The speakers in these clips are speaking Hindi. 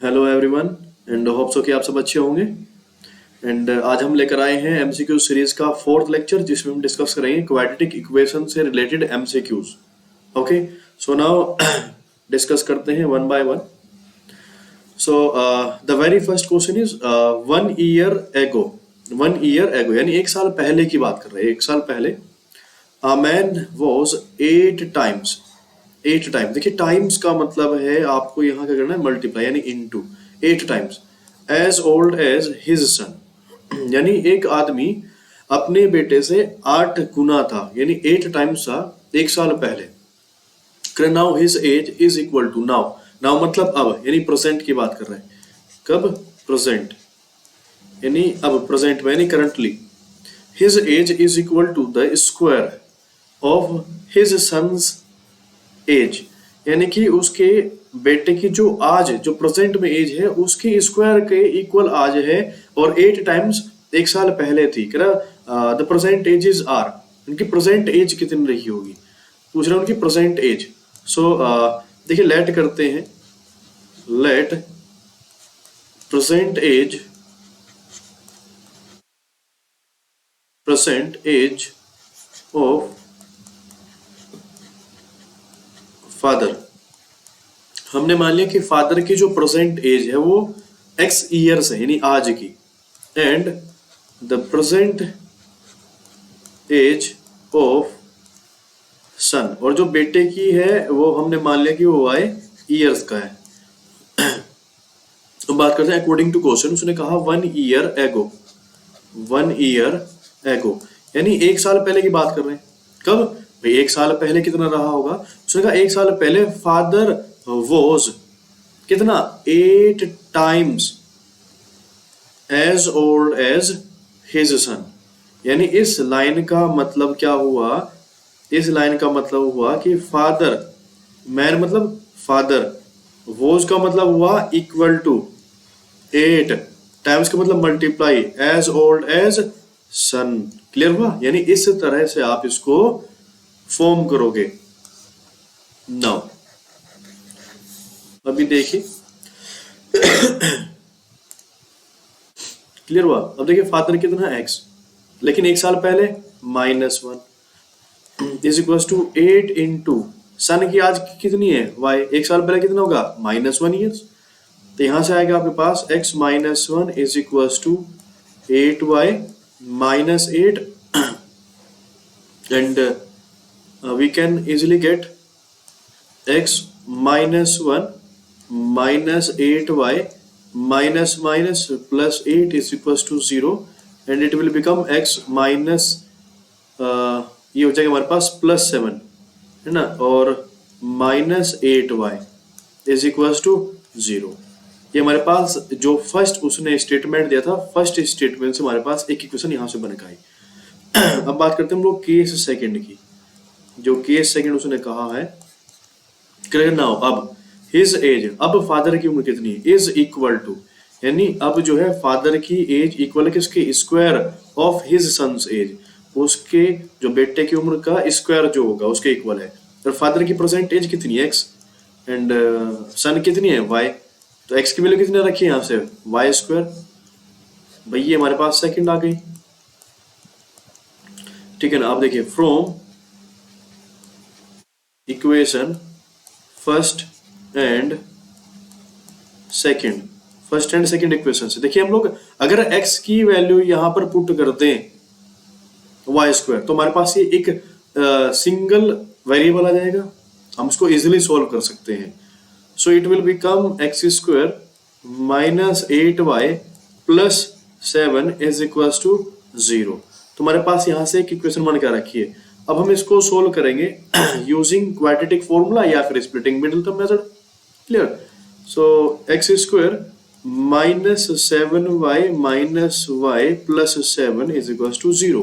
Hello everyone and hope so कि आप सब अच्छे होंगे। एंड आज हम लेकर आए हैं एमसीक्यू सीरीज का फोर्थ लेक्चर जिसमें हम डिस्कस करेंगे क्वाड्रेटिक इक्वेशन से related MCQs. Okay, so now discuss करते हैं one by one. So the very first question is 1 year ago. 1 year ago यानी एक साल पहले की बात कर रहे हैं। एक साल पहले a man was 8 times। 8 times, देखिए टाइम्स का मतलब है आपको यहाँ क्या करना है, मल्टीप्लाई यानी into. 8 times as old as his son, यानी एक आदमी अपने बेटे से 8 गुना था, यानी 8 टाइम्स था एक साल पहले। Now his age is equal to, now now मतलब अब, यानी प्रेजेंट की बात कर रहे हैं। कब? प्रेजेंट, यानी अब प्रेजेंट में, यानी currently. His age is equal to the square of his son's age, यानी कि उसके बेटे की जो आज जो प्रेजेंट में एज है उसके स्क्वायर के इक्वल आज है, और 8 टाइम्स एक साल पहले थी। The present age is are, उनकी प्रेजेंट एज कितनी रही होगी, पूछ रहे हैं उनकी प्रेजेंट एज। सो देखिए लेट करते हैं, let present age of father. हमने मान लिया कि फादर की जो प्रेजेंट एज है वो x ईयर्स है, यानी आज की। And the present age of son, और जो बेटे की है वो हमने मान लिया कि वो y ईयर्स का है। तो बात करते हैं अकॉर्डिंग टू क्वेश्चन। उसने कहा 1 ईयर एगो। 1 ईयर एगो यानी एक साल पहले की बात कर रहे हैं। कब भाई? एक साल पहले कितना रहा होगा? उसने कहा एक साल पहले फादर वॉज कितना, 8 times as old as his son. यानी इस लाइन का मतलब क्या हुआ? इस लाइन का मतलब हुआ कि फादर, मैन मतलब फादर, वॉज का मतलब हुआ इक्वल टू 8 टाइम्स का मतलब मल्टीप्लाई, एज ओल्ड एज सन। क्लियर हुआ? यानी इस तरह से आप इसको फॉर्म करोगे। नाउ अभी देखिए क्लियर हुआ? अब देखिए फादर कितना है x, लेकिन एक साल पहले -1 इज इक्वल टू 8 इंटू सन की आज कितनी है y, एक साल पहले कितना होगा -1 ईयर्स। तो यहां से आएगा आपके पास x -1 is equal to 8y -8 and we can easily get x -1 -8y minus plus 8 is equals to 0 and it will become x minus ये हो जाएगा हमारे पास +7 है ना, और -8y is equals to 0। ये हमारे पास जो फर्स्ट उसने स्टेटमेंट दिया था, फर्स्ट स्टेटमेंट से हमारे पास एक इक्वेशन यहाँ से बन गई। अब बात करते हैं हम लोग केस सेकंड की। जो केस सेकंड उसने कहा है, नाउ अब हिज एज, अब फादर की उम्र कितनी है, इज इक्वल टू, यानी अब जो है फादर की एज इक्वल है किसके, square of his son's age, उसके जो बेटे की उम्र का स्क्वायर जो होगा उसके इक्वल है। और फादर की प्रेजेंट एज कितनी है x, एंड सन कितनी है y, तो x की वैल्यू कितनी रखी है यहाँ से y स्क्वायर। भाई ये हमारे पास सेकंड आ गई, ठीक है ना। आप देखिए from equation first and second, first and second equation से देखिए हम लोग अगर x की वैल्यू यहां पर पुट कर दें y स्क्वायर, तो हमारे पास ये एक सिंगल वेरिएबल आ जाएगा, हम इसको इजीली सॉल्व कर सकते हैं। So it will become x square -8y +7 is equal to 0। तो हमारे पास यहां से एक इक्वेशन बन के रखी है। अब हम इसको सोल्व करेंगे यूजिंग क्वाड्रेटिक फॉर्मूला या फिर splitting middle term method. Clear? So x square -7y -y +7 is equal to 0।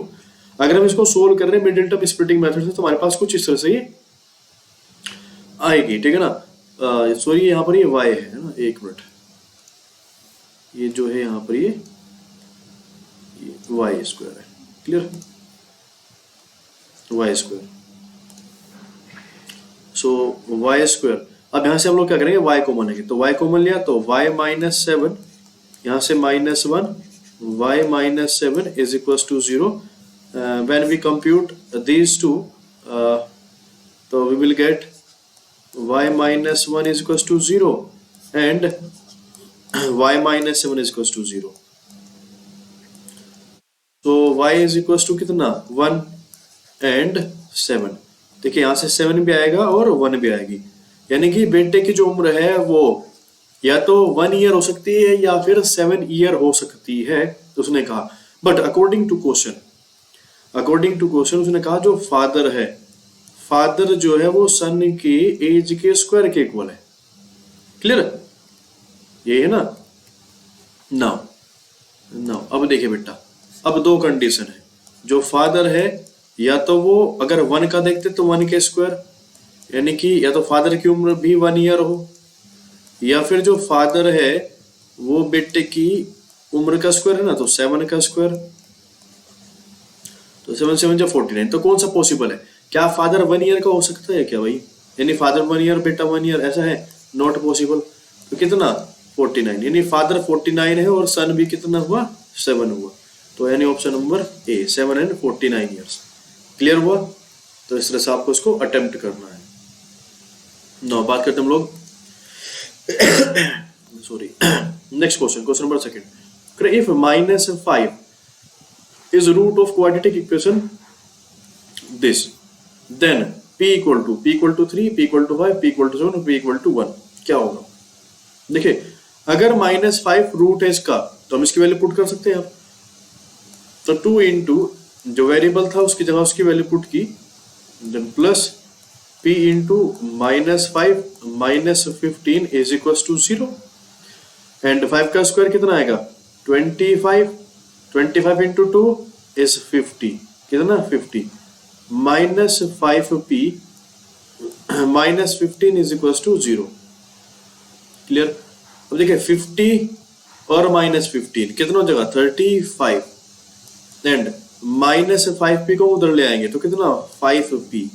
अगर हम इसको सोल्व कर रहे हैं मिडिल टर्म स्प्लिटिंग मेथड से, तो हमारे पास कुछ इस तरह से ये आएगी, ठीक है ना। सॉरी यहाँ पर ये y है ना, एक मिनट, ये जो है यहाँ पर ये y स्क्वायर है। क्लियर? y स्क्वायर, सो y स्क्वायर अब यहाँ से हम लोग क्या करेंगे, y कॉमन लेंगे, तो y कॉमन लिया तो y माइनस 7, यहाँ से -1, y minus 7 is equal to 0. When we compute these two, so we will get y minus 1 is equals to 0 and y minus 7 is equals to 0. तो y is equals to कितना, 1 and 7. देखिए यहाँ से 7 भी आएगा और 1 भी आएगी, यानी कि बेटे की जो उम्र है वो या तो 1 ईयर हो सकती है या फिर 7 ईयर हो सकती है, तो उसने कहा. बट अकॉर्डिंग टू क्वेश्चन उसने कहा जो फादर है, फादर जो है वो सन की एज के स्क्वायर के इक्वल है. क्लियर, ये है ना. नाउ अब देखिए बेटा, अब दो कंडीशन है. जो फादर है या तो वो अगर 1 का देखते तो 1 के स्क्वायर, यानी कि या तो फादर की उम्र भी 1 ईयर हो, या फिर जो फादर है वो बेटे की उम्र का स्क्वायर है ना, तो 7 का स्क्वायर, तो 7 7 जो 49. तो कौन सा पॉसिबल है, क्या फादर 1 ईयर का हो सकता है क्या भाई, यानी फादर 1 ईयर बेटा 1 ईयर, ऐसा है, नॉट पॉसिबल. तो कितना 49, यानी फादर 49 है और सन भी कितना हुआ, 7 हुआ. तो यानी option number A, 7 and 49 years. Clear हुआ. तो इस तरह से आपको इसको अटेम्प्ट करना है. नो बात करते हम लोग sorry next question number 2. If -5 is root of quadratic equation this, then p equal to 3, p equal to 5, p equal to 7, p equal to 1. क्या होगा, देखिए अगर -5 रूट है इसका तो हम इसकी वैल्यू पुट कर सकते हैं आप. तो 2 इंटू जो वेरिएबल था उसकी जगह उसकी वैल्यू पुट की, then plus p into -5 -15 is equal to 0. And 5 का स्क्वायर कितना आएगा, 25. 25 इंटू 2 इज 50, कितना 50, -5p -15 is equal to 0. Clear. अब देखिए 50 और -15 कितना हो जाएगा, 35. एंड -5p को उधर ले आएंगे तो कितना 5p.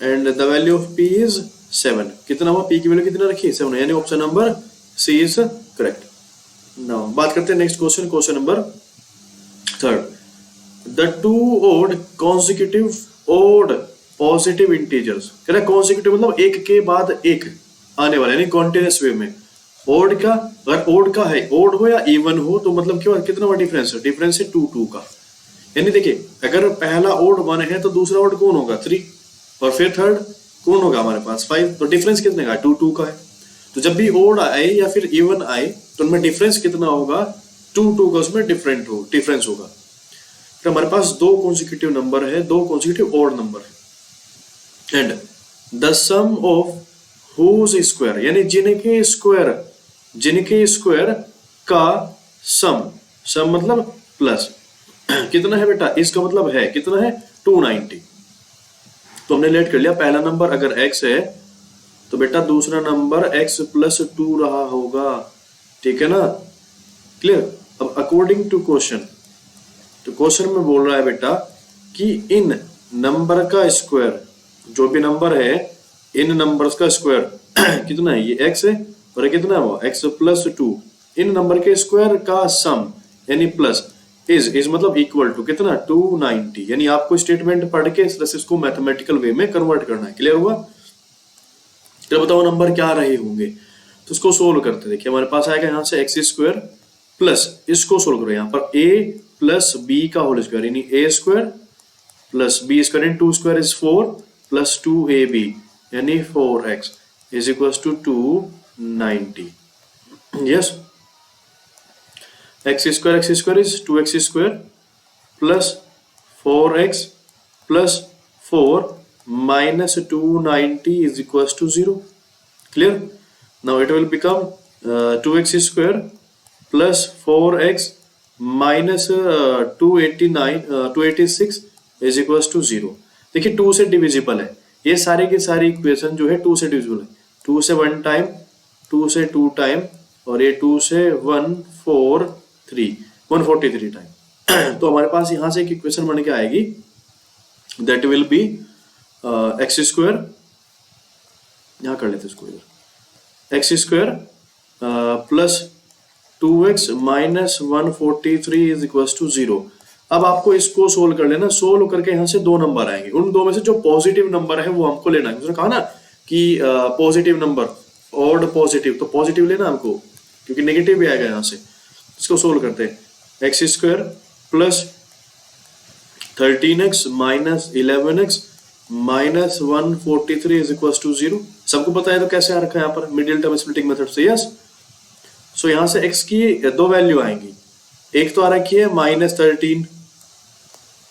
And the value of p is 7. कितना हुआ, p की वैल्यू कितना रखी, 7, यानी option number C is correct. Now बात करते हैं next question number 3. The 2 odd consecutive odd positive integers. कह रहा है consecutive मतलब एक के बाद एक आने वाला, यानी कॉन्टिन्यूस वे में. ओड का, अगर ओड का है, ओड हो या इवन हो, तो मतलब क्या, कितना बड़ा डिफरेंस है, डिफरेंस है 2 का. यानी देखिए अगर पहला ओड 1 है तो दूसरा ओड कौन होगा, 3, और फिर थर्ड कौन होगा हमारे पास 5. तो डिफरेंस कितने का, 2 का है. तो जब भी ओड आए या फिर इवन आए तो उनमें डिफरेंस कितना होगा, 2 का उसमें डिफरेंस होगा. तो हमारे पास 2 कॉन्सिक्यूटिव नंबर है, 2 कॉन्सिक्यूटिव ओड नंबर है. And the sum of whose square, यानी जिनके स्क्वायर का सम मतलब प्लस कितना है बेटा, इसका मतलब है कितना है 290. तो हमने लेट कर लिया, पहला नंबर अगर x है तो बेटा दूसरा नंबर x + 2 रहा होगा. ठीक है ना, क्लियर. अब अकॉर्डिंग टू क्वेश्चन, तो क्वेश्चन में बोल रहा है बेटा कि इन नंबर का स्क्वायर, जो भी नंबर है इन नंबर्स का स्क्वायर कितना है, ये x है और ये कितना है वो x + 2. इन नंबर के स्क्वायर का सम यानी प्लस इज मतलब इक्वल टू कितना 290. यानी आपको स्टेटमेंट पढ़ के इस तरह से इसको मैथमेटिकल वे में कन्वर्ट करना है. क्लियर हुआ. तो बताओ नंबर क्या रहे होंगे, तो इसको सोल्व करते. देखिए हमारे पास आएगा यहाँ से x² प्लस, इसको सोल्व करो, यहाँ पर a + b का होल स्क्वायर, यानी a² + b² in 2 square is 4 + 2ab यानी 4x is equal to 290. Yes, x² is 2x² plus 4x plus 4 minus 290 is equals to 0. Clear? Now it will become 2x² plus 4x minus 286 is equals to 0. देखिए 2 से डिविजिबल है, ये सारे की सारी इक्वेशन जो है 2 से डिविजिबल है. 2 से 1 टाइम, 2 से 2 टाइम, और ये 2 से 143 टाइम. तो हमारे पास यहां से एक इक्वेशन बन के आएगी, दैट विल बी x², यहां कर लेते इसको इधर, x square plus 2x minus 143 is equal to 0। अब आपको इसको सोल्व कर लेना, सोल्व करके यहाँ से दो नंबर आएंगे, उन दो में से जो पॉजिटिव नंबर है वो हमको लेना है। उसने कहा ना कि पॉजिटिव नंबर ऑड पॉजिटिव, तो पॉजिटिव लेना हमको क्योंकि नेगेटिव भी आएगा यहाँ से। इसको सोल्व करते हैं, x square plus 13x minus 11x minus 143 is equal to 0। सबको पता है तो कैसे आ रखा है यहाँ पर मिडिल टर्म स्प्लिटिंग मेथड से, यस। सो यहाँ से x की दो वैल्यू आएंगी, एक तो आ रखी है -13,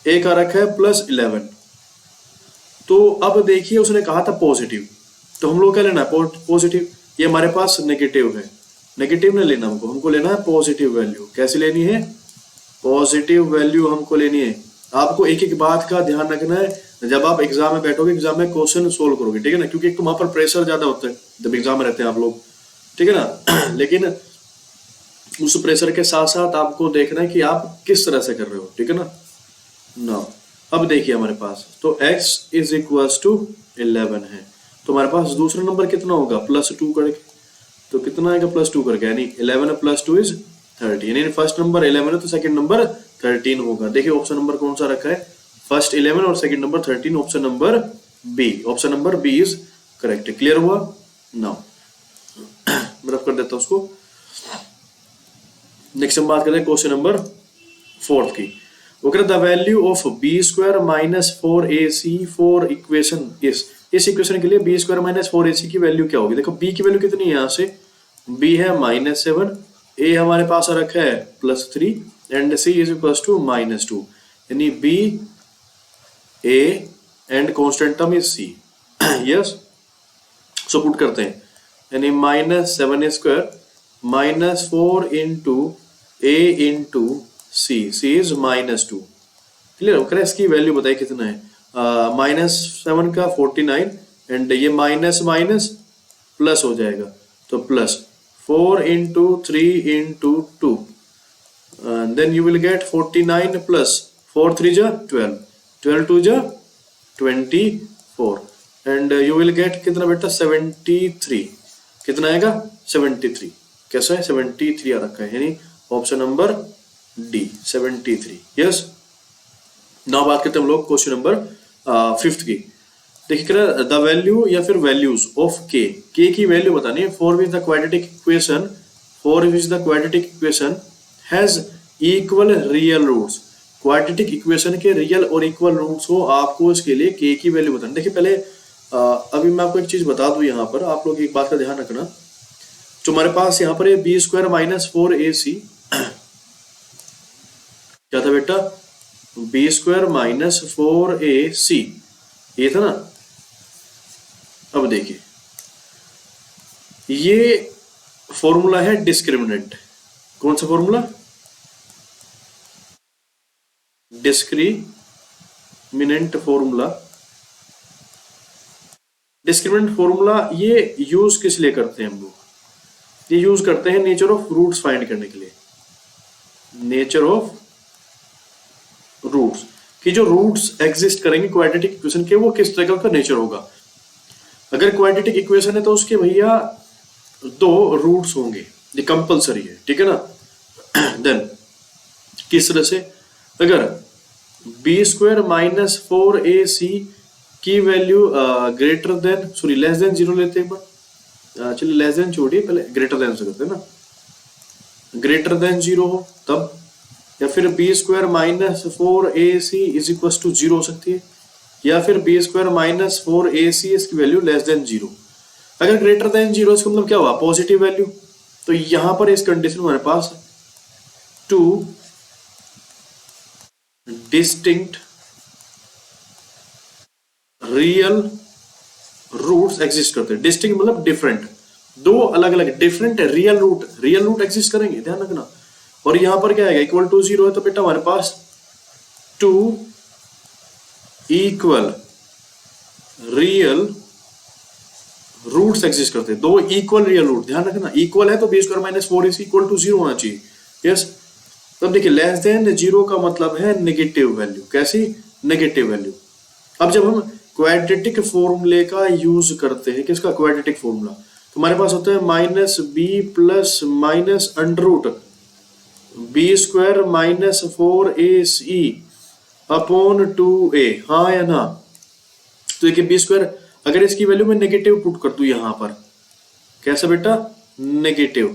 एक आ रखा है +11। तो अब देखिए उसने कहा था पॉजिटिव, तो हम लोग क्या लेना है पॉजिटिव, ये हमारे पास नेगेटिव है, नेगेटिव नहीं लेना हमको लेना है पॉजिटिव वैल्यू। कैसे लेनी है, पॉजिटिव वैल्यू हमको लेनी है। आपको एक एक बात का ध्यान रखना है जब आप एग्जाम में बैठोगे, एग्जाम में क्वेश्चन सोल्व करोगे, ठीक है ना, क्योंकि एक तो वहां पर प्रेशर ज्यादा होता है जब एग्जाम में रहते हैं आप लोग, ठीक है ना। लेकिन उस प्रेशर के साथ साथ आपको देखना है कि आप किस तरह से कर रहे हो, ठीक है ना। नाउ अब देखिए हमारे पास तो x इज इक्वल टू 11 है, तो हमारे पास दूसरा नंबर कितना होगा +2 करके, तो कितना आएगा +2 करके, यानी 11 + 2 इज 30, यानी फर्स्ट नंबर 11 है तो सेकंड नंबर 13 होगा। देखिए ऑप्शन नंबर कौन सा रखा है, फर्स्ट 11 और second number 13, option number B, option number B is correct. Clear हुआ। नाउ मैं रफ कर देता हूं उसको। नेक्स्ट हम बात करते हैं क्वेश्चन नंबर 4 की। Okay, the value of b² minus 4ac for equation इस इक्वेशन के लिए b² माइनस 4ac की वैल्यू क्या होगी। देखो b की वैल्यू कितनी है, यहाँ से b है -7, a हमारे पास आ रखा है +3 and c is equal to -2, यानी b a and constant term is c। Yes, so put करते हैं, यानी -7² -4 into a into c is -2। Clear हो, इसकी वैल्यू बताइए कितना है, -7 का 49 एंड ये माइनस माइनस प्लस हो जाएगा तो +4 into 3 into 2, then you will get 49 plus 4 3 जा 12, 12 2 जा 24 एंड यू विल गेट कितना बेटा 73। कितना आएगा 73, कैसा है 73 आ रखा है, यानी option number D 73। Yes, now बात करते हैं हम लोग क्वेश्चन नंबर 5 की। देखिए द वैल्यू या फिर वैल्यूज ऑफ के की वैल्यू बतानी है for which the quadratic equation has equal real roots. Quadratic equation के रियल और इक्वल रूट्स हो, आपको इसके लिए के की वैल्यू बतानी। देखिए पहले अभी मैं आपको एक चीज बता दूं, यहाँ पर आप लोग एक बात का ध्यान रखना, जो हमारे पास यहाँ पर है b² माइनस 4ac, क्या था बेटा b² माइनस 4ac, ये था ना। अब देखिए ये फॉर्मूला है डिस्क्रिमिनेंट, कौन सा formula, discriminant formula. Discriminant formula ये यूज किस लिए करते हैं हम लोग, ये यूज करते हैं नेचर ऑफ रूट्स फाइंड करने के लिए। नेचर ऑफ रूट्स कि जो रूट्स एग्जिस्ट करेंगे क्वाड्रेटिक इक्वेशन के, वो किस तरह का नेचर होगा। अगर क्वाड्रेटिक इक्वेशन है तो उसके भैया दो रूट्स होंगे, ये कंपलसरी है, ठीक है ना। देन किस तरह से, अगर b² माइनस 4ac की value greater than less than 0 लेते हैं, चलिए लेस देन छोड़िए, पहले ग्रेटर देन से करते हैं ना, ग्रेटर देन 0 हो तब, या फिर b² minus 4ac is equal to 0 हो सकती है, या फिर b² माइनस 4ac इसकी वैल्यू लेस देन 0। अगर ग्रेटर देन 0 इसका मतलब क्या हुआ, पॉजिटिव वैल्यू। तो यहां पर इस कंडीशन में हमारे पास two distinct real roots exist करते हैं। डिस्टिंक्ट मतलब डिफरेंट, दो अलग अलग डिफरेंट रियल रूट एग्जिस्ट करेंगे, ध्यान रखना। और यहां पर क्या आएगा, इक्वल टू 0 है तो बेटा हमारे पास two equal real roots exist करते हैं, दो इक्वल रियल रूट, ध्यान रखना। इक्वल है तो b² minus 4ac equal to 0 होना चाहिए। यस, तब देखिए लेस देन 0 का मतलब है नेगेटिव वैल्यू। कैसी, नेगेटिव वैल्यू। अब जब हम क्वाड्रेटिक फॉर्मूले का यूज करते हैं, किसका, क्वाड्रेटिक फॉर्मूला, तो हमारे पास होता है minus B plus minus under root B square minus 4ac upon 2a, हाँ या ना। तो देखिए बी स्क्वायर, अगर इसकी वैल्यू मैं नेगेटिव पुट कर दूं यहां पर, कैसा बेटा, नेगेटिव,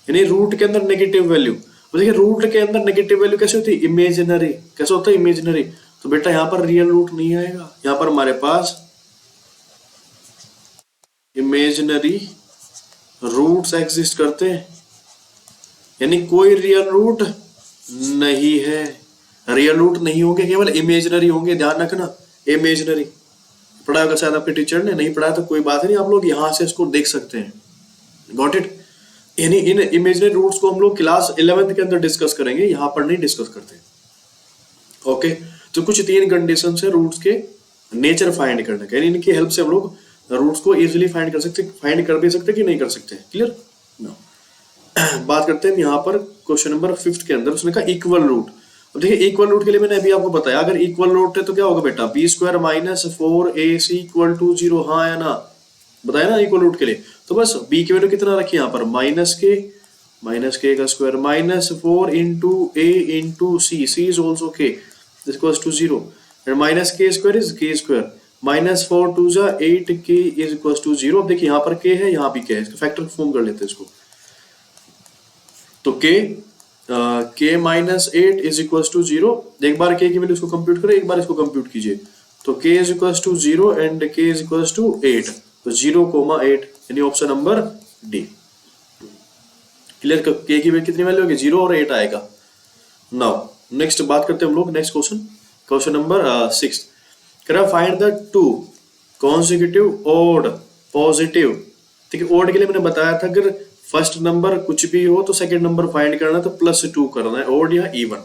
यानी रूट के अंदर नेगेटिव वैल्यू। तो देखिए रूट के अंदर नेगेटिव वैल्यू कैसे होती है, इमेजिनरी। कैसे होता है, इमेजिनरी। तो बेटा यहाँ पर रियल रूट नहीं आएगा, यहाँ पर हमारे पास इमेजिनरी रूट्स एग्जिस्ट करते हैं, यानी कोई रियल रूट नहीं है। रियल रूट नहीं होंगे, केवल इमेजिनरी होंगे, ध्यान रखना, इमेजिनरी। पढ़ा होगा शायद आपके टीचर ने, नहीं पढ़ा तो कोई बात नहीं, आप लोग यहां से इसको देख सकते हैं। Got it. यानी इन इमेजिनरी रूट्स को हम लोग क्लास 11th के अंदर डिस्कस करेंगे, यहां पर नहीं डिस्कस करते। ओके, तो कुछ 3 कंडीशन है रूट्स के नेचर फाइंड करने का, यानी इनकी हेल्प से हम लोग रूट्स को इजीली फाइंड कर सकते, फाइंड कर भी सकते कि नहीं कर सकते। क्लियर ना। बात करते हैं यहाँ पर क्वेश्चन नंबर 5 के अंदर, उसने कहा इक्वल रूट। अब देखिए इक्वल रूट के लिए मैंने अभी आपको बताया, अगर इक्वल रूट है तो क्या होगा बेटा, B square minus 4ac equal to 0, हाँ या ना, बताया ना इक्वल रूट के लिए। तो बस बी की वैल्यू कितना रखी यहाँ पर, माइनस के का square minus 4 into A into C, C is also K equals to 0, and minus K square is K square, minus 4 two जा 8 के इज इक्वल्स टू 0। अब देखिए यहाँ पर के है, यहाँ भी के है, इसका फैक्टर फॉर्म कर लेते हैं इसको। तो के माइनस 8 इज इक्वल टू 0, एक बार के की वैल्यू इसको कंप्यूट करें, एक बार इसको कंप्यूट कीजिए। तो के is equal to 0 and k is equal to 8, तो 0,8, यानी ऑप्शन नंबर डी। क्लियर। के की वैल्यू कितनी वैल्यू होगी, 0 और 8 आएगा। नाउ नेक्स्ट बात करते हैं हम लोग, next question number 6। Find the 2 consecutive odd positive. ठीक है, ऑड के लिए मैंने बताया था अगर फर्स्ट नंबर कुछ भी हो तो सेकंड नंबर फाइंड करना है तो +2 करना है, ऑड या even.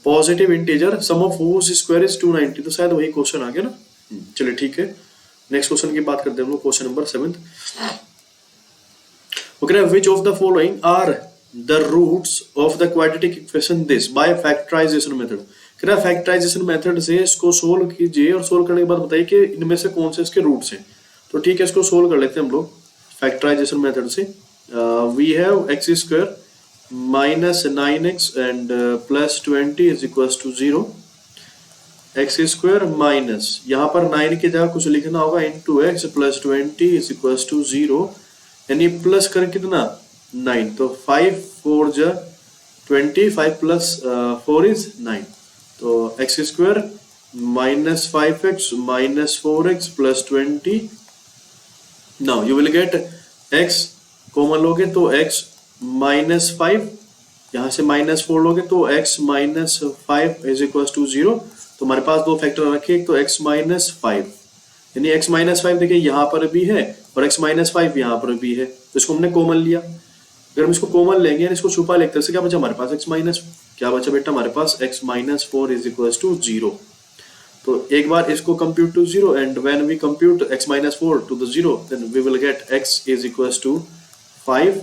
Positive integer sum of whose square is 290, तो शायद वही क्वेश्चन आ गया ना। चलिए ठीक है, नेक्स्ट क्वेश्चन की बात करते हैं हम लोग, question number 7। Okay, which of the following are the roots of the quadratic equation this by factorisation method. Factorisation method से इसको सोल्व कीजिए और सोल्व करने के बाद बताइए कि इनमें से कौन से इसके रूट्स हैं। तो ठीक है, इसको सोल्व कर लेते हैं हम लोग फैक्टराइजेशन मेथड से। We have x square minus 9x and plus 20 is equals to 0। x square minus, यहाँ पर 9 की जगह कुछ लिखना होगा, into x plus 20 is equals to 0, यानी प्लस कर कितना 9, तो 5 4 जा 20, 5 plus 4 is 9, तो x square minus 5x minus 4x plus 20। now you will get x common लोगे तो x माइनस 5, यहाँ से -4 लोगे तो x minus 5 is equal to 0। तो हमारे पास दो फैक्टर रखे, एक तो x माइनस 5, यानी x माइनस 5 देखिए यहाँ पर भी है और x माइनस 5 यहाँ पर भी है, तो इसको हमने कॉमन लिया। अगर हम इसको कॉमन लेंगे, इसको छुपा लेते हैं, क्या बचा हमारे पास x माइनस, क्या बचा बेटा हमारे minus x minus 4 is equal to 0। तो एक बार इसको compute to 0 and when we compute x minus 4 to the 0 then we will get x is equal to 5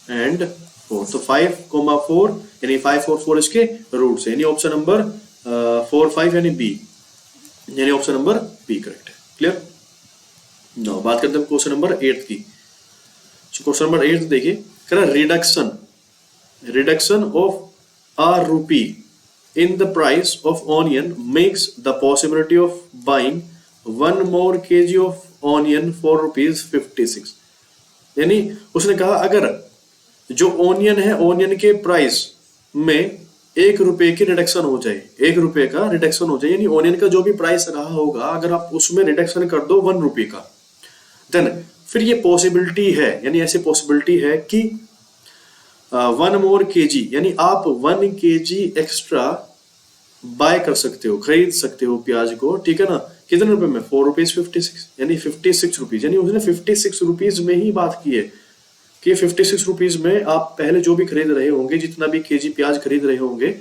and 4। तो 5,4 यानी 5 और 4 इसके रूट्स है, यानी ऑप्शन नंबर 4 5 यानी बी, यानी ऑप्शन नंबर बी करेक्ट है। क्लियर। नाउ बात करते हैं क्वेश्चन नंबर 8 की। क्वेश्चन नंबर 8 देखिए, कह रहा रिडक्शन ऑफ अ रूपी in the price of onion makes the possibility of buying 1 more kg of onion for ₹56। यानी उसने कहा अगर जो ओनियन है, ओनियन के प्राइस में 1 रुपए की रिडक्शन हो जाए, 1 रुपए का रिडक्शन हो जाए, यानी ओनियन का जो भी प्राइस रहा होगा अगर आप उसमें रिडक्शन कर दो 1 रुपए का, देन फिर ये पॉसिबिलिटी है, यानी ऐसी पॉसिबिलिटी है कि 1 मोर केजी, यानी आप 1 केजी एक्स्ट्रा बाय कर सकते हो, खरीद सकते हो प्याज को, ठीक है ना। कितने रुपए में, ₹4.56, यानी 56 रुपीज, यानी उसने 56 रुपीज में ही बात की है कि 56 रुपीज में आप पहले जो भी खरीद रहे होंगे, जितना भी केजी प्याज खरीद रहे होंगे,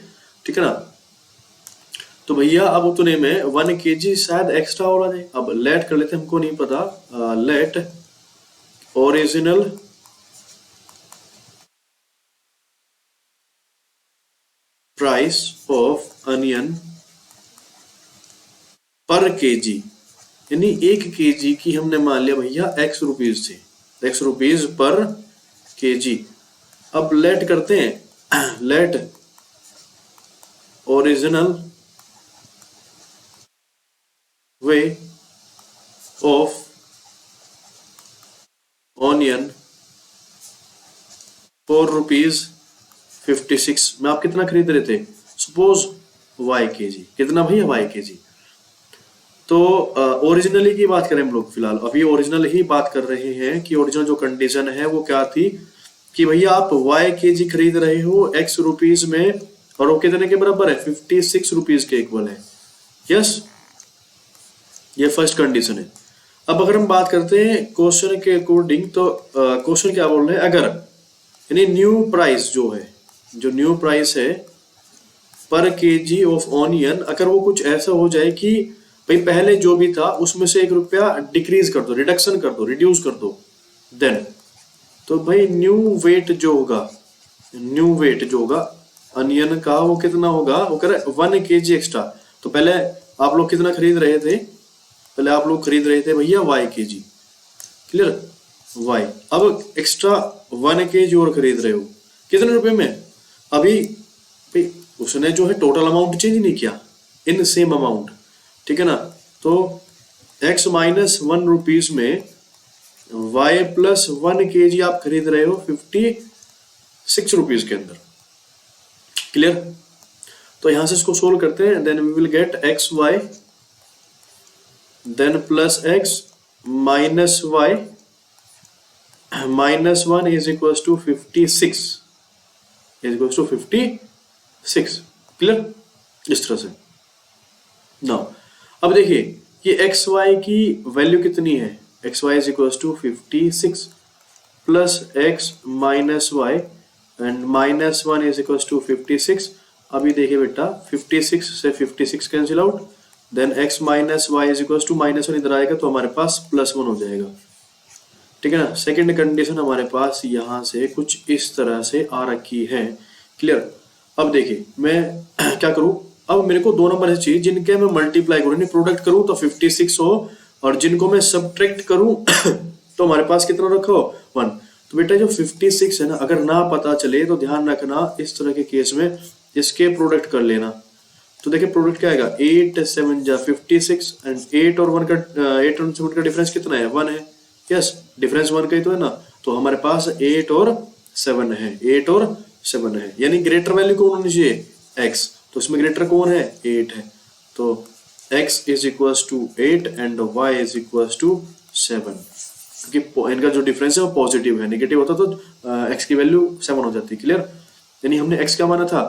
ठीक है ना। तो भैया अब उतने में 1 केजी शायद एक्स्ट्रा हो रहा है। अब लेट कर लेते हैं, हमको नहीं पता, let original price of onion per KG, यानी 1 केजी की हमने मान लिया भैया x रुपीज से, x रुपीज पर केजी। अब लेट करते हैं, let original way of onion 4 rupees 56 में आप कितना खरीद रहे थे, सपोज वाई के जी, कितना भैया वाई के जी। तो ओरिजिनली की बात करें हम लोग फिलहाल, अभी ओरिजिनल ही बात कर रहे हैं कि ओरिजिनल जो कंडीशन है वो क्या थी कि भैया आप वाई के जी खरीद रहे हो x रुपीज में, और वो कितने के बराबर है, 56 रुपीज के इक्वल है। यस, ये फर्स्ट कंडीशन है। अब अगर हम बात करते हैं क्वेश्चन के अकॉर्डिंग, तो क्वेश्चन क्या बोल रहे हैं, अगर यानी न्यू प्राइस जो है, जो न्यू प्राइस है पर केजी ऑफ ऑनियन, अगर वो कुछ ऐसा हो जाए कि भाई पहले जो भी था उसमें से 1 रुपया डिक्रीज कर दो, रिडक्शन कर दो, रिड्यूस कर दो, देन तो भाई न्यू वेट जो होगा, न्यू वेट जो होगा अनियन का वो कितना होगा, वो करे 1 kg एक्स्ट्रा। तो पहले आप लोग कितना खरीद रहे थे, पहले आप लोग खरीद रहे थे भैया y kg, क्लियर, y। अब एक्स्ट्रा 1 kg और खरीद रहे हो कितने रुपए में, अभी भाई उसने जो है टोटल अमाउंट चेंज नहीं किया, इन सेम अमाउंट, ठीक है ना। तो x माइनस 1 रुपीज में y प्लस 1 kg आप खरीद रहे हो 56 रुपीज के अंदर, क्लियर। तो यहां से इसको सोल्व करते हैं, then we will get x y then plus x minus y minus 1 is equal to 56 is equal to 56, clear, इस तरह से। नाउ अब देखिए ये एक्स वाई की वैल्यू कितनी है, x y is equal to 56 plus x minus y and minus 1 is equal to 56। अभी देखिए बेटा 56 से 56 cancel out, then x minus y is equal to minus 1 इधर आएगा तो हमारे पास प्लस 1 हो जाएगा, ठीक है ना। सेकंड कंडीशन हमारे पास यहां से कुछ इस तरह से आ रखी है, क्लियर। अब देखिए मैं क्या करूं, अब मेरे को 2 नंबर ऐसे चाहिए जिनके मैं मल्टीप्लाई करूं, यानी प्रोडक्ट करूं तो 56 हो, और जिनको मैं सब्ट्रैक्ट करूं तो हमारे पास कितना रखो 1। तो बेटा जो 56 है ना, अगर ना पता चले तो ध्यान रखना इस तरह के केस में इसके प्रोडक्ट कर लेना। तो देखिए प्रोडक्ट क्या आएगा, 8 7 जा 56 एंड 8 और 1 का 8 और 7 का डिफरेंस कितना है, 1 है। यस, डिफरेंस 1 का ही तो है ना, तो हमारे पास 8 और 7 है, 8 और 7 है, यानी ग्रेटर वैल्यू कौन होनी चाहिए, x। तो इसमें ग्रेटर कौन है, 8 है, तो x is equal to 8 and y is equal to 7, क्योंकि इनका जो डिफरेंस है वो पॉजिटिव है, नेगेटिव होता तो x की वैल्यू 7 हो जाती, क्लियर। यानी हमने x क्या माना था,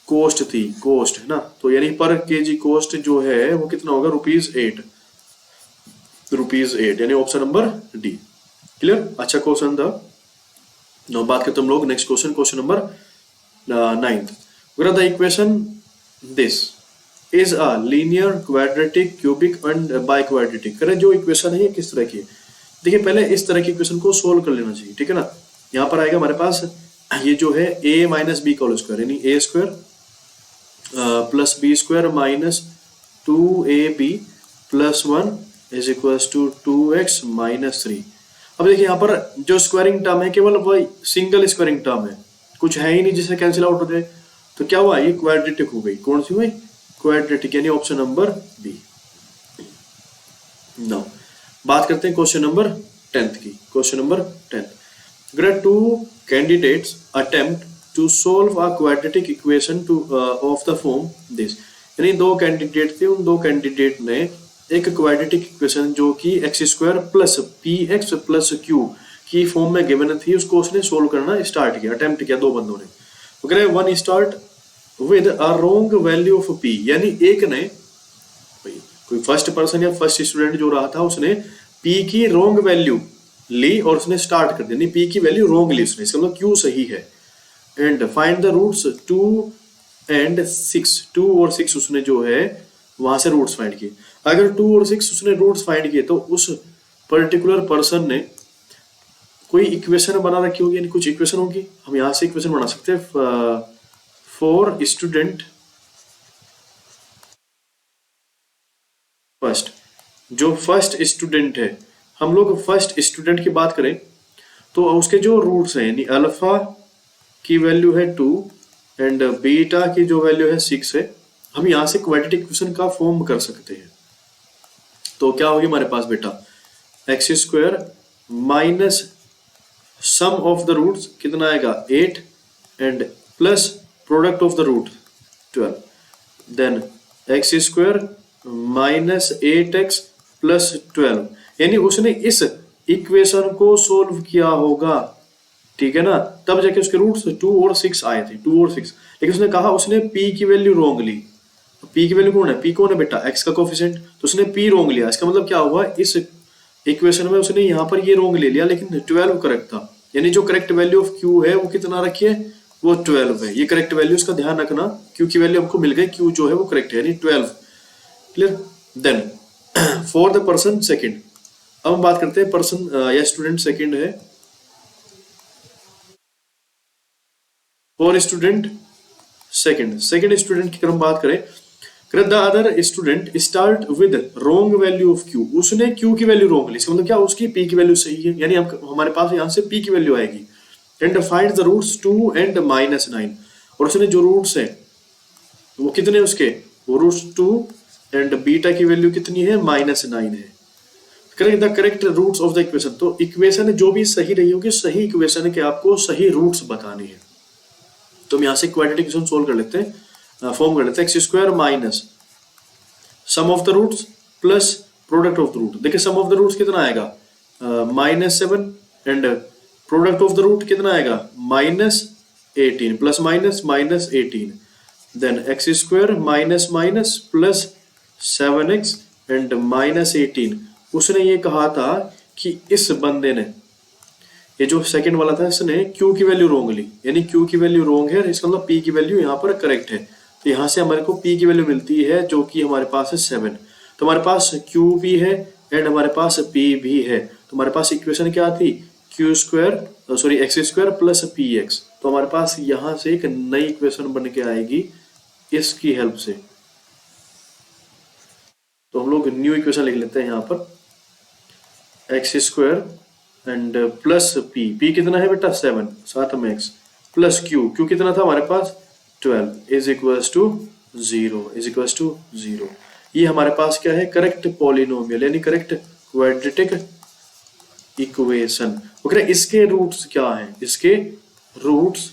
कोस्ट थी, कोस्ट है ना, तो यानी पर केजी कोस्ट जो है वो कितना होगा, ₹8, ₹8, यानी ऑप्शन नंबर डी, क्लियर। अच्छा क्वेश्चन था। नाउ बात करते हम लोग next question, question number 9th। Write the equation this is a linear quadratic cubic and biquadratic। करें जो इक्वेशन है ये किस तरह की है, देखिए पहले इस तरह की इक्वेशन को सोल्व कर लेना चाहिए, ठीक है ना। यहाँ पर आएगा हमारे पास ये जो है a माइनस बी का होल स्क्वायर, यानी a square plus b square minus 2ab plus 1 is equal to 2x minus 3। अब देखिए यहाँ पर जो स्क्वायरिंग टर्म है केवल वही सिंगल स्क्वायरिंग टर्म है, कुछ है ही नहीं जिससे कैंसिल आउट हो जाए, तो क्या हुआ, ये क्वाड्रेटिक हो गई, कौन सी हुई, क्वाड्रेटिक, यानी ऑप्शन नंबर बी। नाउ बात करते हैं क्वेश्चन नंबर 10th की, question number 10th। Grade 2 candidates attempt to solve a quadratic equation to of the form this। यानी 2 कैंडिडेट थे, उन 2 कैंडिडेट ने एक क्वाड्रेटिक इक्वेशन जो कि x square plus P x plus Q की फॉर्म में गिवन थी, उसको उसने सोल्व करना स्टार्ट किया, अटेम्प्ट किया 2 बंदों ने। तो कह रहे 1 start with a wrong value of P, यानी एक ने कोई फर्स्ट पर्सन या फर्स्ट स्टूडेंट जो रहा था उसने पी की रॉन्ग वैल्यू ली और उसने स्टार्ट कर दिया, पी की वैल्यू रॉन्ग ली उसने, इसका मतलब क्यू सही है। And find the roots 2 and 6, 2 और 6 उसने जो है वहां से रूट्स फाइंड किए। अगर 2 और 6 उसने रूट्स फाइंड किए तो उस पर्टिकुलर पर्सन ने कोई इक्वेशन बना रखी होगी, यानी कुछ इक्वेशन होगी, हम यहां से इक्वेशन बना सकते हैं फॉर स्टूडेंट फर्स्ट, जो फर्स्ट स्टूडेंट है हम लोग फर्स्ट स्टूडेंट की बात करें तो उसके जो रूट्स हैं, यानी अल्फा की वैल्यू है 2 एंड बीटा की जो वैल्यू है 6 है, हम यहाँ से क्वाड्रेटिक इक्वेशन का फॉर्म कर सकते हैं। तो क्या होगी हमारे पास बेटा, x square minus sum of the roots कितना आएगा 8 and plus product of the root 12, then x square minus 8x plus 12, यानी उसने इस इक्वेशन को सोल्व किया होगा, ठीक है ना, तब जाके उसके रूट्स 2 और 6 आए थे, 2 और 6। लेकिन उसने कहा उसने p की वैल्यू रोंग ली। p की वैल्यू कौन है, p कौन है बेटा, x का कोफिशिएंट, तो उसने p रोंग लिया। इसका मतलब क्या हुआ, इस इक्वेशन में उसने यहाँ पर ये रोंग ले लिया, लेकिन 12 करेक्ट था, यानी जो करेक्ट वैल्यू ऑफ q है वो कितना रखिए, वो 12 है। ये करेक्ट वैल्यू, इसका ध्यान रखना, q की वैल्यू हमको मिल गई, q जो है वो करेक्ट है, यानी 12। Clear. Then for the person second, अब हम बात करते हैं पर्सन या स्टूडेंट सेकंड है, फॉर स्टूडेंट सेकंड स्टूडेंट की अगर हम बात करें, the other student start with wrong value of q, उसने q की वैल्यू रोंग ली, इसका मतलब क्या, उसकी p की वैल्यू सही है, यानी हमारे पास यहाँ से p की वैल्यू आएगी। And find the roots 2 and -9, और उसने जो रूट्स है वो कितने उसके, वो रूट्स 2 एंड बीटा की वैल्यू कितनी है, -9 है। Correct the correct roots of the equation, तो इक्वेशन जो भी सही रही होगी, सही इक्वेशन के आपको सही रूट्स बताने हैं। तो हम यहाँ से क्वाड्रेटिक इक्वेशन सोल्व कर लेते हैं, फॉर्म कर लेते हैं, x square minus sum of the roots plus product of the root. देखिए सम ऑफ द रूट्स कितना आएगा, -7 and product of the root कितना आएगा, -18 plus minus -18, then x square minus minus plus 7x and -18। उसने ये कहा था कि इस बंदे ने, ये जो सेकंड वाला था, इसने q की वैल्यू रोंग ली, यानी q की वैल्यू रोंग है, इसका मतलब p की वैल्यू यहाँ पर करेक्ट है। तो यहाँ से हमारे को p की वैल्यू मिलती है जो कि हमारे पास है 7। तो हमारे पास q भी है एंड हमारे पास p भी है, तो हमारे पास इक्वेशन क्या थी, q square sorry x square plus px। तो हमारे पास यहाँ से एक नई इक्वेशन बन के आएगी इसकी हेल्प से। तो हम लोग न्यू इक्वेशन लिख लेते हैं यहाँ पर, x square and plus p कितना है बेटा 7, साथ में x प्लस q कितना था हमारे पास 12 इज इक्वल्स टू 0। ये हमारे पास क्या है, करेक्ट पॉलिनोमियल, यानी करेक्ट क्वाड्रेटिक इक्वेशन। ओके, इसके रूट्स क्या हैं, इसके रूट्स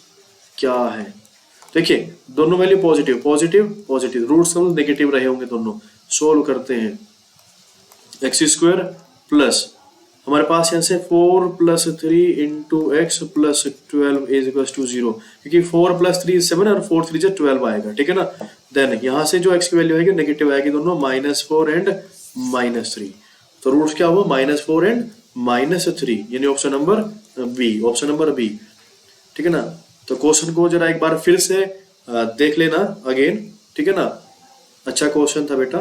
क्या है, देखिए दोनों value positive positive positive, roots हम नेगेटिव रहे होंगे दोनों। सोल्व करते हैं, एक्स स्क्वायर प्लस हमारे पास यहाँ से 4 + 3 into x plus 12 is equal to 0, क्योंकि 4 + 3 = 7 और 4 × 3 = 12 आएगा, ठीक है ना। देन यहाँ से जो एक्स की वैल्यू आएगी नेगेटिव आएगी, दोनों -4 एंड -3। तो रूट्स क्या हुआ, -4 एंड -3, यानी ऑप्शन नंबर बी, ठीक है ना। तो क्वेश्चन को जरा एक बार फिर से देख लेना अगेन, ठीक है ना, अच्छा क्वेश्चन था बेटा।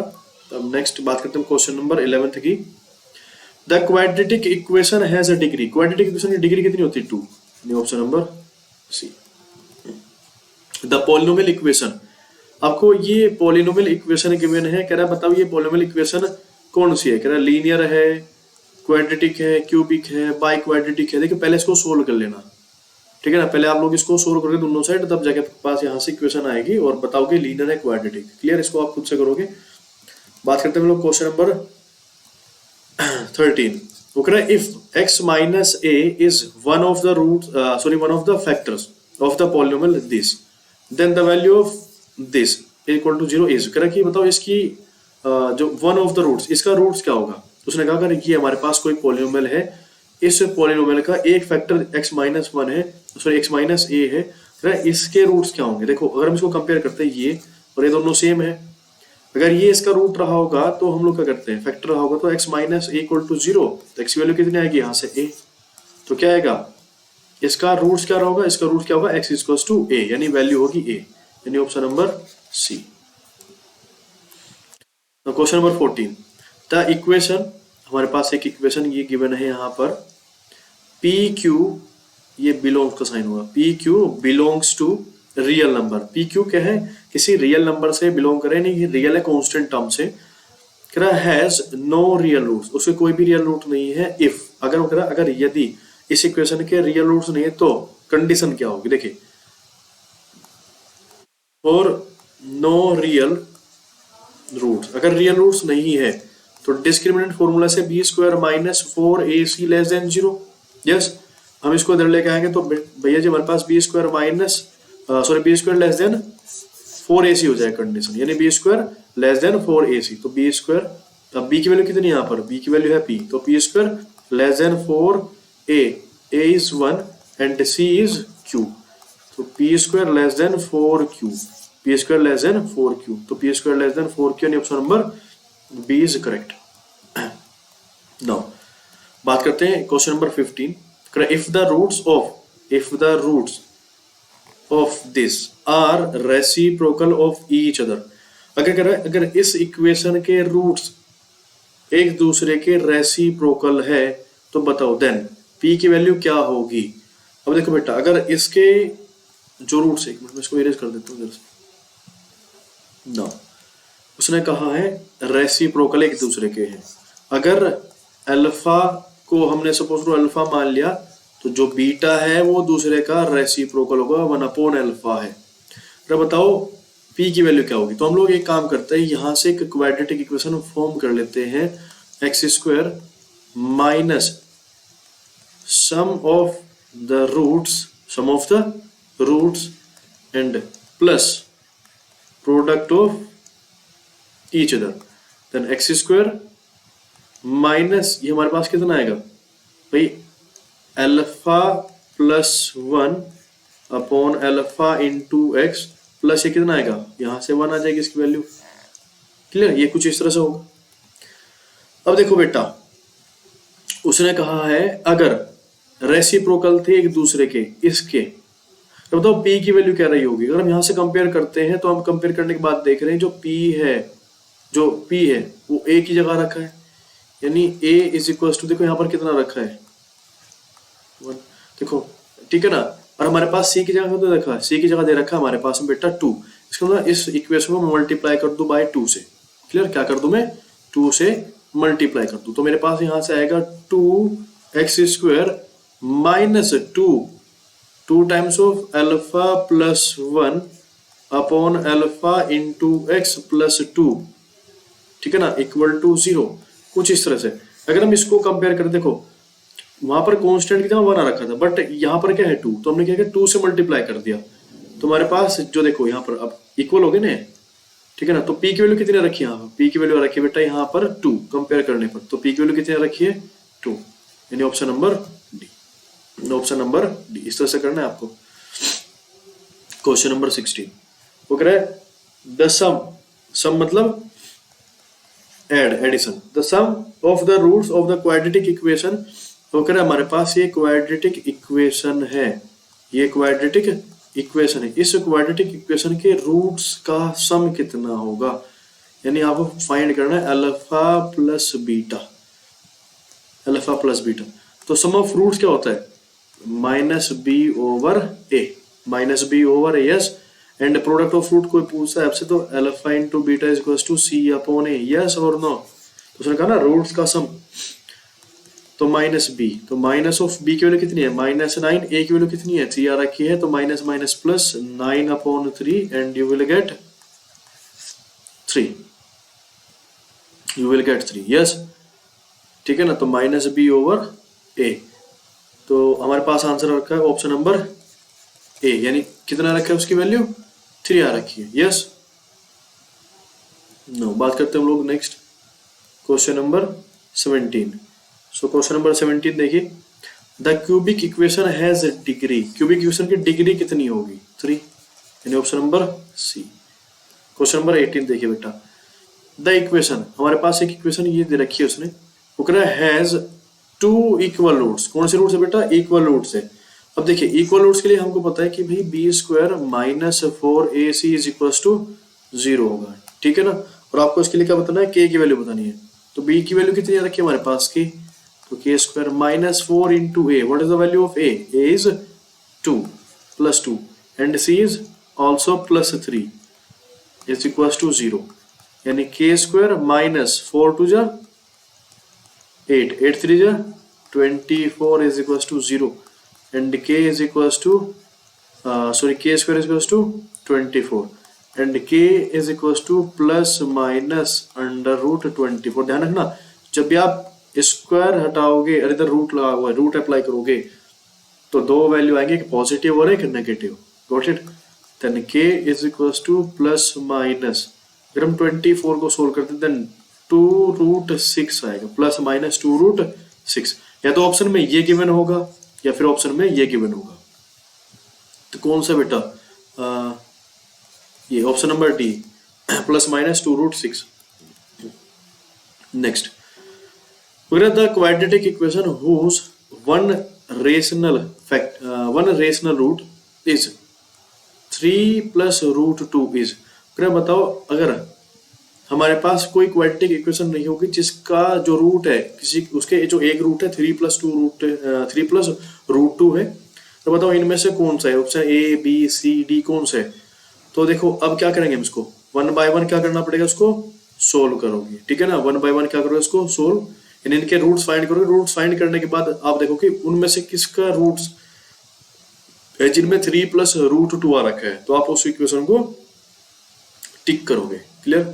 अब नेक्स्ट बात करते हैं क्वेश्चन नंबर 11 की। The quadratic equation has a degree, quadratic equation की डिग्री कितनी होती है 2, यानी option number C. The polynomial equation, आपको ये पॉलिनोमियल इक्वेशन गिवन है, कह रहा है बताओ ये पॉलिनोमियल इक्वेशन कौन सी है, कह रहा है लीनियर है, क्वाड्रेटिक है, क्यूबिक है, बाई क्वाड्रेटिक है। देखिए पहले इसको सोल्व कर लेना, ठीक है ना, पहले आप लोग इसको सोल्व करोगे दोनों साइड, तब जाके पास यहाँ से इक्वेशन आएगी और बताओगे लीनियर है क्वाड्रेटिक। क्लियर, इसको आप खुद से करोगे। बात करते हैं हम लोग question number 13। Okay, if x minus a is one of the factors of the polynomial this, then the value of this equal to 0 is, कह कि बताओ इसकी जो one of the roots, इसका रूट्स क्या होगा। तो उसने कहा कि हमारे पास कोई पॉलिनोमियल है, इस पॉलिनोमियल का एक फैक्टर x - 1 है, सॉरी x - a है, इसके रूट्स क्या होंगे। देखो अगर हम इसको कंपेयर करते हैं, ये और ये दोनों सेम है, अगर ये इसका रूट रहा होगा तो हम लोग क्या करते हैं, फैक्टर रहा होगा तो x - a = 0, तो x की वैल्यू कितनी आएगी यहाँ से a, तो क्या आएगा, इसका रूट्स क्या होगा, इसका रूट क्या होगा, x = a, यानी वैल्यू होगी a, यानी option number C. Question number 14, the equation, हमारे पास एक इक्वेशन ये गिवन है यहाँ पर, PQ, ये बिलोंग्स का साइन हुआ, PQ belongs to real number. PQ क्या है, किसी रियल नंबर से बिलोंग करे, नहीं ये रियल है कांस्टेंट टर्म से, कह रहा हैज नो रियल रूट्स, उसके कोई भी रियल रूट नहीं है। इफ अगर वो कह रहा अगर यदि इस इक्वेशन के रियल रूट्स नहीं है तो कंडीशन क्या होगी, देखिए और नो रियल रूट्स, अगर रियल रूट्स नहीं है तो डिस्क्रिमिनेंट फॉर्मूला से b square minus 4ac less than 0। Yes, हम इसको इधर लेके आएंगे तो भैया जी हमारे पास b square minus b square less than 4ac हो जाएगा कंडीशन, यानी B square less than 4ac। तो बी स्क्वायर, अब बी की वैल्यू कितनी है यहाँ पर, बी की वैल्यू है p, तो p square less than 4a, a is 1 and c is q, तो p square less than 4q, p square less than 4q, तो p square less than 4q यानी option number B is correct. Now बात करते हैं question number 15। If the roots of this are reciprocal of each other, अगर इस इक्वेशन के रूट्स एक दूसरे के रेसिप्रोकल है तो बताओ देन p की वैल्यू क्या होगी। अब देखो बेटा, अगर इसके जो रूट्स, एक मिनट में इसको इरेज कर देता हूँ इधर से। नो, उसने कहा है रेसिप्रोकल एक दूसरे के हैं। अगर अल्फा को हमने सपोज करो अल्फा मान लिया तो जो बीटा है वो दूसरे का रेसिप्रोकल होगा, 1 अल्फा है। तो बताओ p की वैल्यू क्या होगी। तो हम लोग एक काम करते हैं, यहां से एक क्वाड्रेटिक इक्वेशन फॉर्म कर लेते हैं, x square minus sum of the roots and plus product of each other, then x square minus ये हमारे पास कितना आएगा भाई, alpha plus 1 upon alpha into x plus ये कितना आएगा, यहां से 1 आ जाएगी इसकी वैल्यू। क्लियर, ये कुछ इस तरह से होगा। अब देखो बेटा, उसने कहा है अगर रेसिप्रोकल थे एक दूसरे के इसके, तो बताओ p की वैल्यू क्या रही होगी। अगर हम यहां से कंपेयर करते हैं तो हम कंपेयर करने के बाद देख रहे हैं जो p है वो a की जगह रखा है, यानी a इज इक्वल टू, देखो यहाँ पर कितना रखा है 1, देखो ठीक है ना। और हमारे पास c की जगह तो रखा है, c की जगह दे रखा है हमारे पास में बेटा 2। इसका मतलब इस इक्वेशन को मल्टीप्लाई कर दूं बाय 2 से। क्लियर, क्या कर दूं मैं, 2 से मल्टीप्लाई कर दूं, तो मेरे पास यहां से आएगा 2x square minus 2 times of alpha plus 1 upon alpha into x plus 2, ठीक है ना, इक्वल टू 0। कुछ इस तरह से अगर हम इसको कंपेयर करें, देखो वहां पर कांस्टेंट की जगह 1 आ रखा था, बट यहाँ पर क्या है 2, तो हमने क्या किया 2 से मल्टीप्लाई कर दिया, तो हमारे पास जो देखो यहाँ पर अब इक्वल हो गए ना, ठीक है ना। तो p की वैल्यू कितनी रखी है, यहाँ p की वैल्यू रखी है बेटा यहाँ पर 2 कंपेयर करने पर, तो p की वैल्यू कितनी रखी है 2, यानी option number D. Option number D, इस तरह से करना है आपको। क्वेश्चन नंबर 16 वो कह रहा है द सम मतलब addition, the sum of the roots of the quadratic equation. तो कह रहा है हमारे पास ये क्वाड्रेटिक इक्वेशन है, ये क्वाड्रेटिक इक्वेशन है, इस क्वाड्रेटिक इक्वेशन के रूट्स का सम कितना होगा, यानी आपको फाइंड करना है alpha plus beta, alpha plus beta. तो सम ऑफ रूट्स क्या होता है, minus b over a, minus b over a, yes. And product of root कोई पूछता है आपसे तो alpha into beta is equal to c upon a, yes और नो। तो उसने कहा ना रूट्स का सम, तो माइनस बी, तो माइनस ऑफ बी की वैल्यू कितनी है -9, ए की वैल्यू कितनी है 3 आ रखी है, तो minus minus plus 9 upon 3 and you will gate 3, you will gate 3, yes, ठीक है ना। तो माइनस बी ओवर ए, तो हमारे पास आंसर रखा है ऑप्शन नंबर ए, यानी कितना रखा है उसकी वैल्यू 3 आ रखी है, यस नो। बात करते हैं हम लोग next question number 17। So question number 17 देखिए, the cubic equation has degree, cubic equation की डिग्री कितनी होगी 3, यानी option number C. Question number 18 देखिए बेटा, द इक्वेशन, हमारे पास एक इक्वेशन ये दे रखी है उसने, वो कह रहा है हैज 2 इक्वल रूट्स। कौन से रूट्स है बेटा, इक्वल रूट्स है। अब देखिए इक्वल रूट्स के लिए हमको पता है कि भाई b square minus 4ac is equal to 0 होगा, ठीक है ना। और आपको इसके लिए क्या बताना है, k की वैल्यू बतानी है। तो b की वैल्यू कितनी रखी है हमारे पास की, तो k square minus 4 into a, what is the value of a is 2 plus 2 and c is also plus 3 is equal to 0, यानी के स्क्वायर माइनस 4 टू जा 8, 8 3 जा 24 is equals to 0 and k is equals to k square is equals to 24 and k is equals to plus minus under root 24। ध्यान रखना, जब भी आप स्क्वायर हटाओगे और इधर रूट लगा हुआ है, रूट अप्लाई करोगे तो दो वैल्यू आएंगे, एक पॉजिटिव और एक नेगेटिव। Got it? देन के is equals to plus minus, अगर हम 24 को सोल्व करते हैं देन 2√6 आएगा, प्लस माइनस 2√6। या तो ऑप्शन में ये गिवन होगा या फिर ऑप्शन में ये गिवन होगा। तो कौन सा बेटा? ये option number D, plus minus 2√6। Next, the quadratic equation whose one rational root is 3 plus root 2 is। बताओ, अगर हमारे पास कोई क्वाड्रेटिक इक्वेशन नहीं होगी जिसका जो रूट है किसी उसके जो एक रूट है 3 plus रूट 2 है, तो बताओ इनमें से कौन सा है? Option A B C D कौन सा है? तो देखो अब क्या करेंगे हम इसको वन बाय वन क्या करना पड़ेगा, उसको सोल्व करोगे। ठीक है ना, वन बाय वन क्या करोगे, इसको सोल्व, इनके रूट्स फाइंड करोगे। रूट्स फाइंड करने के बाद आप देखो कि उनमें से किसका रूट्स है जिनमें 3 plus रूट 2 आ रखा है, तो आप उस इक्वेशन को टिक करोगे। क्लियर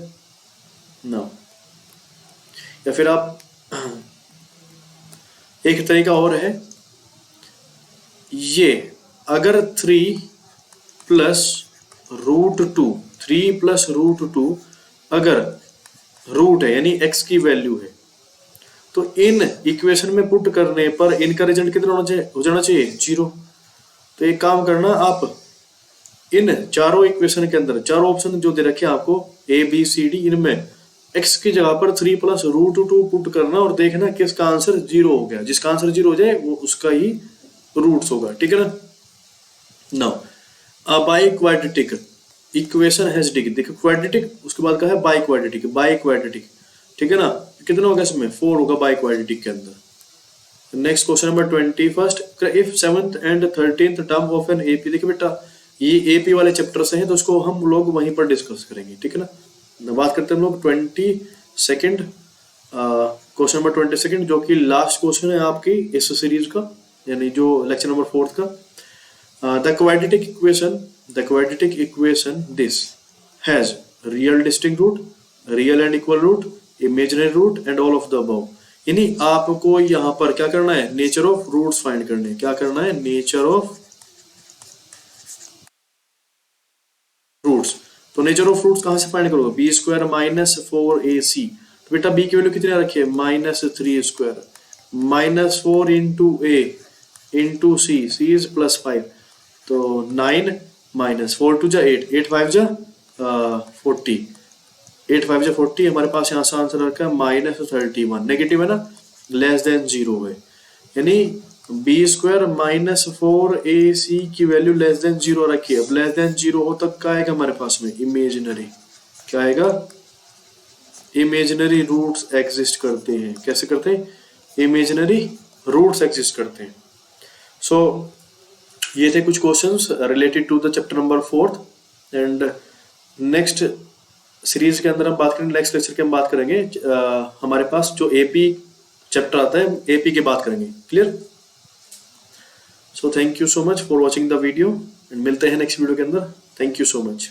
ना? या फिर आप एक तरीका और है, ये अगर 3 plus रूट 2 अगर रूट है यानी x की वैल्यू है, तो इन इक्वेशन में पुट करने पर इनका रिजल्ट कितना हो जाना चाहिए? 0। तो एक काम करना, आप इन चारों इक्वेशन के अंदर चारों ऑप्शन जो दे रखे हैं आपको ए बी सी डी, इनमें x की जगह पर 3 plus रूट 2 पुट करना और देखना किसका आंसर 0 हो गया। जिसका आंसर 0 हो जाए वो उसका ही रूट्स होगा। ठीक है ना? Now a by quadratic equation has degree. देखो क्वाड्रेटिक, उसके बाद का है बाई क्वाड्रेटिक। ठीक है ना? कितना होगा इसमें? 4 होगा बाई क्वाड्रेटिक के अंदर। Next question number 21, if 7th and 13th term of an AP. देखिए बेटा, ये एपी वाले चैप्टर से हैं तो उसको हम लोग वहीं पर डिस्कस करेंगे। ठीक है ना? बात करते हैं हम लोग 22nd क्वेश्चन नंबर 22 जो कि लास्ट क्वेश्चन है आपकी इस सीरीज का, यानी जो लेक्चर नंबर 4 का। The quadratic equation this has real distinct root, real and equal root, imaginary root and all of the above. यानी आपको यहाँ पर क्या करना है? नेचर ऑफ रूट्स फाइंड करने हैं। क्या करना है? Nature of roots. तो नेचर ऑफ रूट्स कहां से फाइंड करोगे? B square minus 4ac। तो बेटा बी की वैल्यू कितनी रखी है? -3 square, -4 into A into C, C is +5, तो 9 माइनस 4 टू जा 8, 8 5 जा 40, 8 5 जा 40। हमारे पास यहाँ से आंसर रखा है -31। नेगेटिव है ना, लेस देन 0 है, यानी बी स्क्वायर -4ac की वैल्यू लेस देन 0 रखी है। अब लेस देन 0 हो तक क्या आएगा हमारे पास में? इमेजिनरी। क्या आएगा? इमेजिनरी रूट्स एग्जिस्ट करते हैं। कैसे करते हैं? इमेजिनरी रूट्स एग्जिस्ट करते हैं। सो ये थे कुछ questions related to the chapter number 4 and next series के अंदर हम बात करेंगे, नेक्स्ट लेक्चर के हम बात करेंगे हमारे पास जो एपी चैप्टर आता है, एपी की बात करेंगे। Clear? So thank you so much for watching the video and मिलते हैं नेक्स्ट वीडियो के अंदर। Thank you so much.